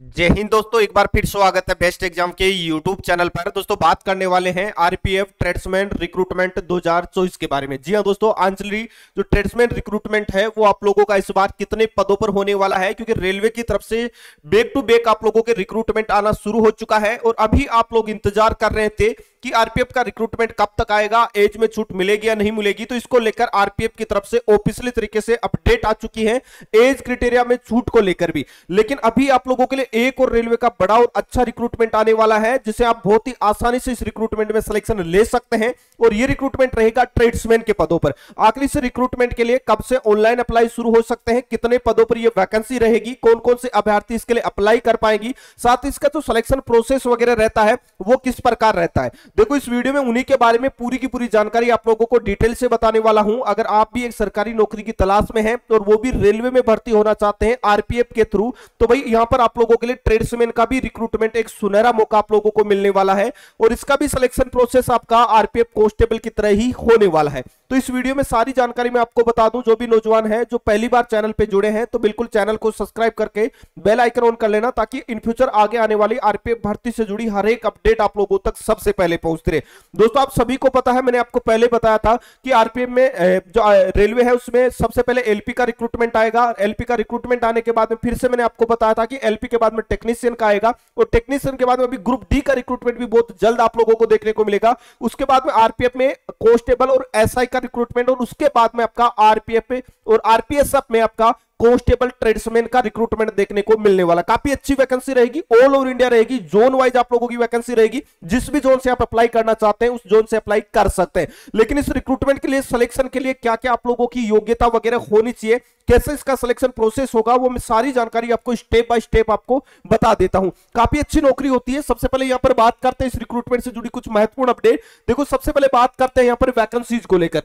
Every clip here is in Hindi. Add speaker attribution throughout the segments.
Speaker 1: जय हिंद दोस्तों, एक बार फिर स्वागत है बेस्ट एग्जाम के यूट्यूब चैनल पर। दोस्तों बात करने वाले हैं आरपीएफ ट्रेड्समैन रिक्रूटमेंट 2024 के बारे में। जी हां दोस्तों, आंचली जो ट्रेड्समैन रिक्रूटमेंट है वो आप लोगों का इस बार कितने पदों पर होने वाला है, क्योंकि रेलवे की तरफ से बैक टू बैक आप लोगों के रिक्रूटमेंट आना शुरू हो चुका है और अभी आप लोग इंतजार कर रहे थे कि आरपीएफ का रिक्रूटमेंट कब तक आएगा, एज में छूट मिलेगी या नहीं मिलेगी। तो इसको लेकर आरपीएफ की तरफ से ऑफिशियली तरीके से अपडेट आ चुकी है एज क्राइटेरिया में छूट को लेकर भी। लेकिन अभी आप लोगों के लिए एक और रेलवे का बड़ा और अच्छा रिक्रूटमेंट आने वाला है, जिसे आप बहुत ही आसानी से इस रिक्रूटमेंट में सिलेक्शन ले सकते हैं। और ये रिक्रूटमेंट रहेगा ट्रेड्समैन के पदों पर। आखिर इस रिक्रूटमेंट के लिए कब से ऑनलाइन अप्लाई शुरू हो सकते हैं, कितने पदों पर यह वैकेंसी रहेगी, कौन कौन से अभ्यर्थी इसके लिए अप्लाई कर पाएंगी, साथ ही इसका जो सिलेक्शन प्रोसेस वगैरह रहता है वो किस प्रकार रहता है। देखो इस वीडियो में उन्हीं के बारे में पूरी की पूरी जानकारी आप लोगों को डिटेल से बताने वाला हूं। अगर आप भी एक सरकारी नौकरी की तलाश में हैं और वो भी रेलवे में भर्ती होना चाहते हैं आरपीएफ के थ्रू, तो भाई यहां पर आप लोगों के लिए ट्रेड्समैन का भी रिक्रूटमेंट एक सुनहरा मौका आप लोगों को मिलने वाला है। और इसका भी सिलेक्शन प्रोसेस आपका आरपीएफ कांस्टेबल की तरह ही होने वाला है। तो इस वीडियो में सारी जानकारी मैं आपको बता दूं। जो भी नौजवान है जो पहली बार चैनल पे जुड़े हैं तो बिल्कुल चैनल को सब्सक्राइब करके बेल आइकन ऑन कर लेना, ताकि इन फ्यूचर आगे आने वाली आरपीएफ भर्ती से जुड़ी हर एक अपडेट आप लोगों तक सबसे पहले पहुंचती रहे। दोस्तों आप सभी को पता है, मैंने आपको पहले बताया था कि आरपीएफ में जो रेलवे है उसमें सबसे पहले एलपी का रिक्रूटमेंट आएगा। एलपी का रिक्रूटमेंट आने के बाद में फिर से मैंने आपको बताया था कि एलपी के बाद में टेक्नीशियन का आएगा, और टेक्नीशियन के बाद में अभी ग्रुप डी का रिक्रूटमेंट भी बहुत जल्द आप लोगों को देखने को मिलेगा। उसके बाद में आरपीएफ में कांस्टेबल और एसआई का रिक्रूटमेंट, और उसके बाद में आपका आरपीएफ और आरपीएसएफ में आपका कांस्टेबल ट्रेड्समैन का रिक्रूटमेंट देखने को मिलने वाला। काफी अच्छी वैकेंसी रहेगी, ऑल ओवर इंडिया रहेगी, जोन वाइज आप लोगों की वैकेंसी रहेगी। जिस भी जोन से आप अप्लाई करना चाहते हैं उस जोन से अप्लाई कर सकते हैं। लेकिन इस रिक्रूटमेंट के लिए, सिलेक्शन के लिए क्या क्या आप लोगों की योग्यता वगैरह होनी चाहिए, कैसे इसका सिलेक्शन प्रोसेस होगा, वो मैं सारी जानकारी आपको स्टेप बाय स्टेप आपको बता देता हूं। काफी अच्छी नौकरी होती है। सबसे पहले यहां पर बात करते हैं इस रिक्रूटमेंट से जुड़ी कुछ महत्वपूर्ण अपडेट। देखो सबसे पहले बात करते हैं यहां पर वैकेंसीज को लेकर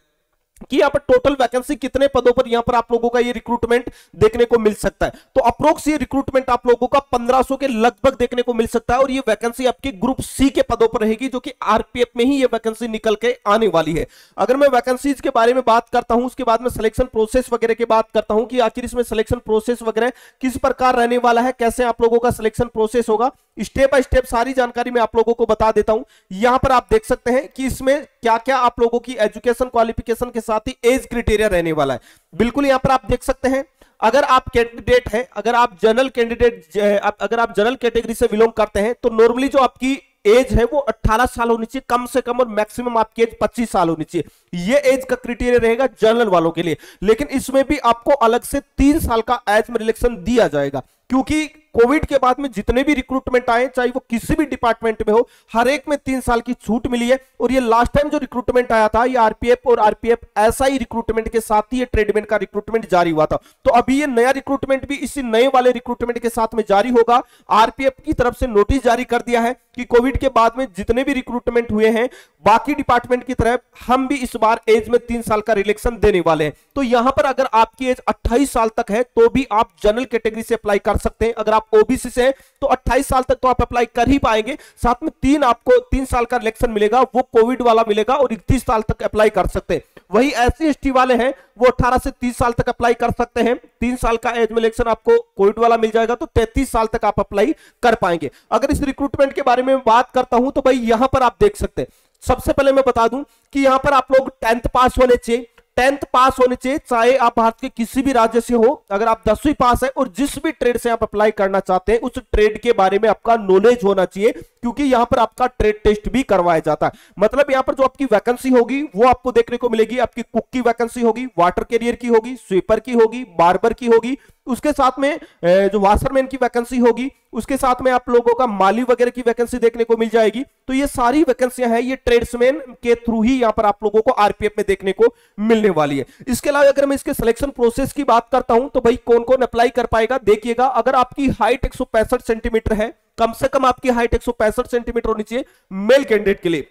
Speaker 1: कि यहां पर टोटल वैकेंसी कितने पदों पर यहां पर आप लोगों का ये रिक्रूटमेंट देखने को मिल सकता है। तो अप्रोक्स ये रिक्रूटमेंट आप लोगों का 1500 के लगभग देखने को मिल सकता है। और ये वैकेंसी आपकी ग्रुप सी के पदों पर रहेगी, जो कि आरपीएफ में ही ये वैकेंसी निकल के आने वाली है। अगर मैं वैकेंसीज के बारे में बात करता हूं, उसके बाद में सिलेक्शन प्रोसेस वगैरह की बात करता हूं कि आखिर इसमें सिलेक्शन प्रोसेस वगैरह किस प्रकार रहने वाला है, कैसे आप लोगों का सिलेक्शन प्रोसेस होगा, स्टेप बाय स्टेप सारी जानकारी मैं आप लोगों को बता देता हूं। यहां पर आप देख सकते हैं कि इसमें क्या क्या आप लोगों की एजुकेशन क्वालिफिकेशन के साथ ही एज क्राइटेरिया रहने वाला है। बिल्कुल यहां पर आप देख सकते हैं, अगर आप कैंडिडेट हैं, अगर आप जनरल कैंडिडेट, अगर आप जनरल कैटेगरी से बिलोंग करते हैं, तो नॉर्मली जो आपकी एज है वो 18 साल होनी चाहिए कम से कम, और मैक्सिमम आपकी एज 25 साल होनी चाहिए। ये एज का क्राइटेरिया रहेगा जनरल वालों के लिए। लेकिन इसमें भी आपको अलग से 3 साल का एज में रिलैक्सेशन दिया जाएगा, क्योंकि कोविड के बाद में जितने भी रिक्रूटमेंट आए, चाहे वो किसी भी डिपार्टमेंट में हो, हर एक में 3 साल की छूट मिली है। और ये लास्ट टाइम जो रिक्रूटमेंट आया था, ये आरपीएफ और आरपीएफ एसआई रिक्रूटमेंट के साथ ही ये ट्रेडमैन का रिक्रूटमेंट जारी हुआ था। तो अभी ये नया रिक्रूटमेंट भी इसी नए वाले रिक्रूटमेंट के साथ में जारी होगा। आरपीएफ की तरफ से नोटिस जारी कर दिया है कि कोविड के बाद में जितने भी रिक्रूटमेंट हुए हैं, बाकी डिपार्टमेंट की तरह हम भी इस बार एज में 3 साल का रिलैक्सेशन देने वाले हैं। तो यहां पर अगर आपकी एज 28 साल तक है तो भी आप जनरल कैटेगरी से अप्लाई कर सकते हैं। अगर आप ओबीसी से हैं तो 28 साल तक तो आप अप्लाई कर ही पाएंगे। साथ में आपको 3 साल का रिलैक्सेशन मिलेगा, वो कोविड वाला मिलेगा, और 31 साल तक अप्लाई कर सकते हैं। वही एससी एसटी वाले हैं वो 18 से 30 साल तक अप्लाई कर सकते हैं। 3 साल का एज में रिलैक्सेशन आपको कोविड वाला मिल जाएगा, तो 33 साल तक आप अप्लाई कर पाएंगे। अगर इस रिक्रूटमेंट के बारे में बात करता हूं तो भाई यहां पर आप देख सकते हैं, सबसे पहले मैं बता दूं कि यहां पर आप लोग 10th पास होने चाहिए। 10th पास होने चाहिए, चाहे आप भारत के किसी भी राज्य से हो। अगर आप 10वीं पास है और जिस भी ट्रेड से आप अप्लाई करना चाहते हैं, उस ट्रेड के बारे में आपका नॉलेज होना चाहिए, क्योंकि यहां पर आपका ट्रेड टेस्ट भी करवाया जाता है। मतलब यहां पर जो आपकी वैकेंसी होगी वो आपको देखने को मिलेगी। आपकी कुक की वैकेंसी होगी, वाटर कैरियर की होगी, स्वीपर की होगी, बार्बर की होगी, उसके साथ में जो वाशरमैन की वैकेंसी होगी, उसके साथ में आप लोगों का माली वगैरह की वैकेंसी देखने को मिल जाएगी। तो ये सारी वैकेंसियां हैं, ये ट्रेड्समैन के थ्रू ही यहां पर आप लोगों को आरपीएफ में देखने को मिलने वाली है। इसके अलावा अगर मैं इसके सिलेक्शन प्रोसेस की बात करता हूं तो भाई कौन कौन अप्लाई कर पाएगा, देखिएगा। अगर आपकी हाइट 165 सेंटीमीटर है, कम से कम आपकी हाइट 165 सेंटीमीटर होनी चाहिए मेल कैंडिडेट के लिए।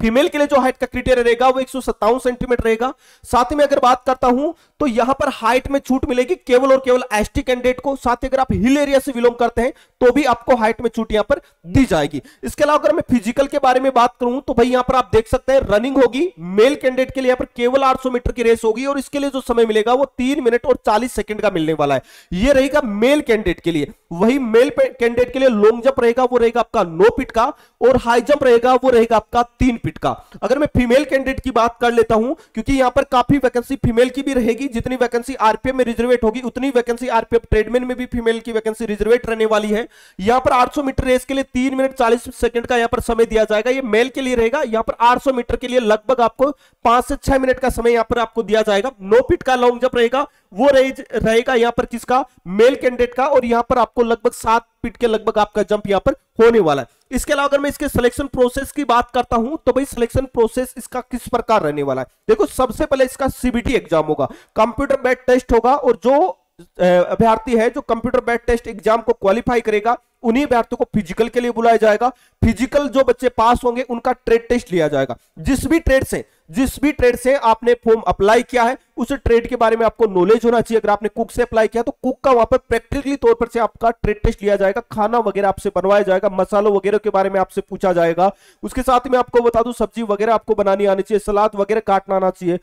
Speaker 1: फीमेल के लिए जो हाइट का क्राइटेरिया रहेगा वो 157 सेंटीमीटर रहेगा। साथ ही में अगर बात करता हूं तो यहां पर हाइट में छूट मिलेगी केवल और केवल एसटी कैंडिडेट को। साथ ही अगर आप हिल एरिया से बिलोंग करते हैं तो भी आपको हाइट में छूट यहां पर दी जाएगी। इसके अलावा अगर मैं फिजिकल के बारे में बात करूं तो भाई यहां पर आप देख सकते हैं रनिंग होगी मेल कैंडिडेट के लिए, यहां पर केवल 800 मीटर की रेस होगी और इसके लिए जो समय मिलेगा वो 3 मिनट और 40 सेकंड का मिलने वाला है। यह रहेगा मेल कैंडिडेट के लिए। वही मेल कैंडिडेट के लिए लॉन्ग जंप रहेगा वो रहेगा आपका 9 फीट का और हाई जंप रहेगा वो रहेगा आपका 3 फीट का। अगर मैं फीमेल कैंडिडेट की बात कर लेता हूं क्योंकि यहां पर काफी वैकेंसी फीमेल की भी रहेगी, जितनी वैकेंसी आरपीएफ में रिजर्वेट होगी उतनी वैकेंसी आरपीएफ ट्रेडमैन में भी फीमेल की वैकेंसी रिजर्वेट रहने वाली है। यहां पर 800 मीटर रेस के लिए 3 मिनट 40 सेकंड का यहां पर समय दिया जाएगा, ये मेल के लिए रहेगा। यहां पर 800 मीटर के लिए लगभग आपको 5 से 6 मिनट का समय यहां पर आपको दिया जाएगा। 9 फीट का लॉन्ग जंप रहेगा वो रहेगा यहां पर किसका, मेल कैंडिडेट का, और यहां पर आपको लगभग 7 फीट के लगभग आपका जंप यहां पर होने वाला है। इसके अलावा अगर मैं इसके सिलेक्शन प्रोसेस की बात करता हूं तो भाई सिलेक्शन प्रोसेस इसका किस प्रकार रहने वाला है। देखो सबसे पहले इसका सीबीटी एग्जाम होगा, कंप्यूटर बेस्ड टेस्ट होगा, और जो अभ्यर्थी है जो कंप्यूटर बेस्ड टेस्ट एग्जाम को क्वालिफाई करेगा उन्हीं अभ्यर्थियों को फिजिकल के लिए बुलाया जाएगा। फिजिकल जो बच्चे पास होंगे उनका ट्रेड टेस्ट लिया जाएगा। जिस भी ट्रेड से आपने फॉर्म अप्लाई किया है उस ट्रेड के बारे में आपको नॉलेज होना चाहिए। अगर आपने कुक से अप्लाई किया तो कुक का वहां पर प्रैक्टिकली तौर पर से आपका ट्रेड टेस्ट लिया जाएगा, खाना वगैरह आपसे बनवाया जाएगा, मसालों वगैरह के बारे में आपसे पूछा जाएगा। उसके साथ में आपको बता दूं सब्जी वगैरह आपको बनानी आनी चाहिए, सलाद वगैरह काटना आना चाहिए,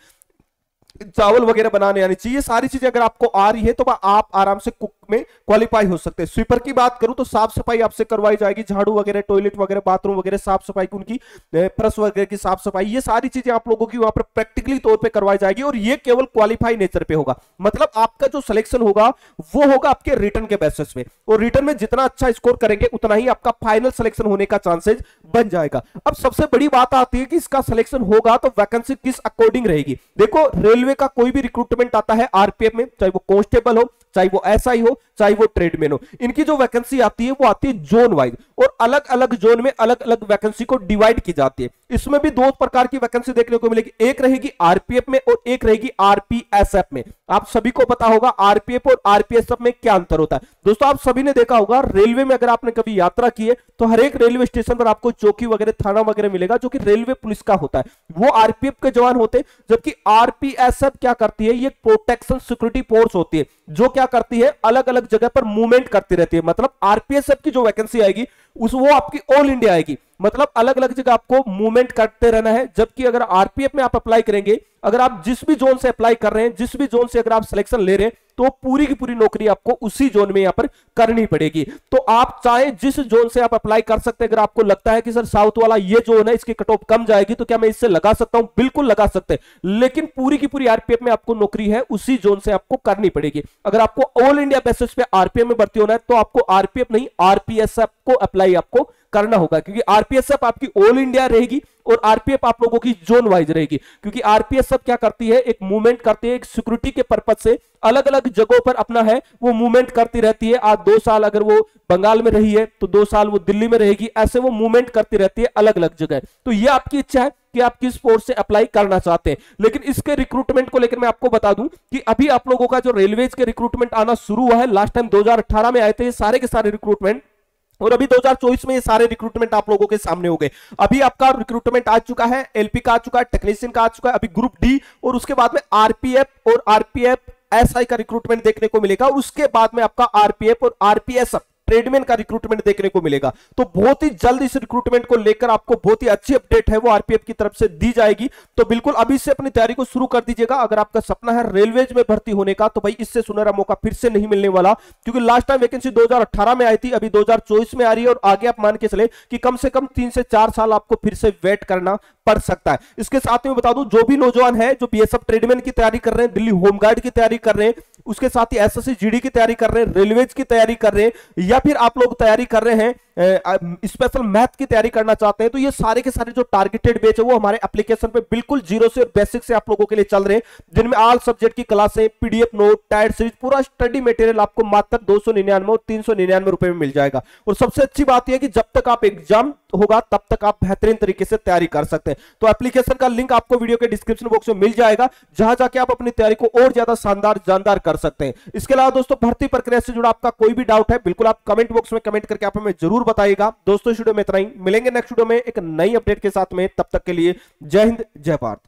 Speaker 1: चावल वगैरह बनाने आनी चाहिए। सारी चीजें अगर आपको आ रही है तो आप आराम से कुक में क्वालिफाई हो सकते हैं। स्वीपर की बात करूं तो साफ सफाई आपसे करवाई जाएगी, झाड़ू वगैरह, टॉयलेट वगैरह, बाथरूम वगैरह साफ सफाई की, उनकी फर्श वगैरह की साफ सफाई, ये सारी चीजें आप लोगों की वहां पर प्रैक्टिकली तौर पे करवाई जाएगी। और ये केवल क्वालिफाई नेचर पे होगा, मतलब आपका जो सिलेक्शन होगा वो होगा आपके रिटर्न के बेसिस पे, और रिटर्न में जितना अच्छा स्कोर करेंगे उतना ही आपका फाइनल सिलेक्शन होने का चांसेस बन जाएगा। अब सबसे बड़ी बात आती है कि इसका सिलेक्शन होगा तो वैकेंसी किस अकॉर्डिंग रहेगी। देखो रेलवे का कोई भी रिक्रूटमेंट आता है आरपीएफ में, चाहे वो कांस्टेबल हो, चाहे वो एसआई हो, चाहे वो ट्रेडमैन हो, इनकी जो वैकेंसी आती है वो आती है जोन वाइज, और अलग अलग जोन में अलग अलग वैकेंसी को डिवाइड की जाती है। इसमें भी 2 प्रकार की वैकेंसी देखने को मिलेगी, एक रहेगी आरपीएफ में और एक रहेगी आरपीएसएफ में। आप सभी को पता होगा आरपीएफ और आरपीएसएफ में क्या अंतर होता है। दोस्तों आप सभी ने देखा होगा रेलवे में अगर आपने कभी यात्रा की है तो हर एक रेलवे स्टेशन पर आपको चौकी वगैरह, थाना वगैरह मिलेगा जो कि रेलवे पुलिस का होता है, वो आरपीएफ के जवान होते हैं। जबकि आरपीएसएफ क्या करती है, ये प्रोटेक्शन सिक्योरिटी फोर्स होती है जो क्या करती है, अलग अलग जगह पर मूवमेंट करती रहती है। मतलब आरपीएसएफ की जो वैकेंसी आएगी वो आपकी ऑल इंडिया आएगी, मतलब अलग अलग जगह आपको मूवमेंट करते रहना है। जबकि अगर आरपीएफ में आप अप्लाई करेंगे, अगर आप जिस भी जोन से अप्लाई कर रहे हैं, जिस भी जोन से अगर आप सिलेक्शन ले रहे हैं, तो पूरी की पूरी नौकरी आपको उसी जोन में यहां पर करनी पड़ेगी। तो आप चाहे जिस जोन से आप अप्लाई कर सकते हैं। अगर आपको लगता है कि सर साउथ वाला ये जोन है, इसकी कट ऑफ कम जाएगी, तो क्या मैं इससे लगा सकता हूं? बिल्कुल लगा सकते हैं, लेकिन पूरी की पूरी आरपीएफ में आपको नौकरी है उसी जोन से आपको करनी पड़ेगी। अगर आपको ऑल इंडिया बेसिस पे आरपीएफ में भर्ती होना है तो आपको आरपीएफ नहीं आरपीएसएफ को अप्लाई आपको करना होगा, क्योंकि आरपीएसएफ आपकी ऑल इंडिया रहेगी और आरपीएफ आप लोगों की जोन वाइज रहेगी। क्योंकि आरपीएसएफ क्या करती है, एक मूवमेंट करती है, एक सिक्योरिटी के पर्पज से अलग अलग जगहों पर अपना है वो मूवमेंट करती रहती है। आज 2 साल अगर वो बंगाल में रही है तो 2 साल वो दिल्ली में रहेगी, ऐसे वो मूवमेंट करती रहती है अलग अलग जगह। तो ये आपकी इच्छा है कि आप किस फोर्स से अप्लाई करना चाहते हैं। लेकिन इसके रिक्रूटमेंट को लेकर मैं आपको बता दूं कि अभी आप लोगों का जो रेलवेज के रिक्रूटमेंट आना शुरू हुआ है, लास्ट टाइम 2018 में आए थे ये सारे के सारे रिक्रूटमेंट, और अभी 2024 में ये सारे रिक्रूटमेंट आप लोगों के सामने हो गए। अभी आपका रिक्रूटमेंट आ चुका है, एलपी का आ चुका है, टेक्नीशियन का आ चुका है, अभी ग्रुप डी, और उसके बाद में आरपीएफ और आरपीएफ एसआई का रिक्रूटमेंट देखने को मिलेगा, और उसके बाद में आपका आरपीएफ और आरपीएसएफ ट्रेडमैन का रिक्रूटमेंट देखने को मिलेगा। तो बहुत ही जल्द इस रिक्रूटमेंट को लेकर आपको बहुत ही अच्छी अपडेट है वो आरपीएफ की तरफ से दी जाएगी। तो बिल्कुल अभी से अपनी तैयारी को शुरू कर दीजिएगा। अगर आपका सपना है रेलवेज में भर्ती होने का तो भाई इससे सुनहरा मौका फिर से नहीं मिलने वाला, क्योंकि लास्ट टाइम वैकेंसी 2018 में आई थी, अभी 2024 में आ रही है, और आगे आप मान के चले कि कम से कम 3 से 4 साल आपको फिर से वेट करना पड़ सकता है। इसके साथ में बता दूं, जो भी नौजवान है जो बीएसएफ ट्रेडमैन की तैयारी कर रहे हैं, दिल्ली होमगार्ड की तैयारी कर रहे हैं, उसके साथ ही एसएससी जीडी की तैयारी कर रहे हैं, रेलवेज की तैयारी कर रहे हैं, या फिर आप लोग तैयारी कर रहे हैं स्पेशल मैथ की तैयारी करना चाहते हैं, तो ये सारे के सारे जो टारगेटेड बैच है वो हमारे एप्लीकेशन पे बिल्कुल जीरो से बेसिक से आप लोगों के लिए चल रहे हैं, जिनमें ऑल सब्जेक्ट की क्लासें, पीडीएफ नोट, टाइड सीरीज, पूरा स्टडी मटेरियल आपको मात्र 299 और 399 रुपए में मिल जाएगा। और सबसे अच्छी बात यह है कि जब तक आप एग्जाम होगा तब तक आप बेहतरीन तरीके से तैयारी कर सकते हैं। तो एप्लीकेशन का लिंक आपको वीडियो के डिस्क्रिप्शन बॉक्स में मिल जाएगा, जहां जाके आप अपनी तैयारी को और ज्यादा शानदार जानदार कर सकते हैं। इसके अलावा दोस्तों, भर्ती प्रक्रिया से जुड़ा आपका कोई भी डाउट है, बिल्कुल आप कमेंट बॉक्स में कमेंट करके आप हमें जरूर बताइएगा। दोस्तों इस वीडियो में इतना ही, मिलेंगे नेक्स्ट वीडियो में एक नई अपडेट के साथ में, तब तक के लिए जय हिंद जय भारत।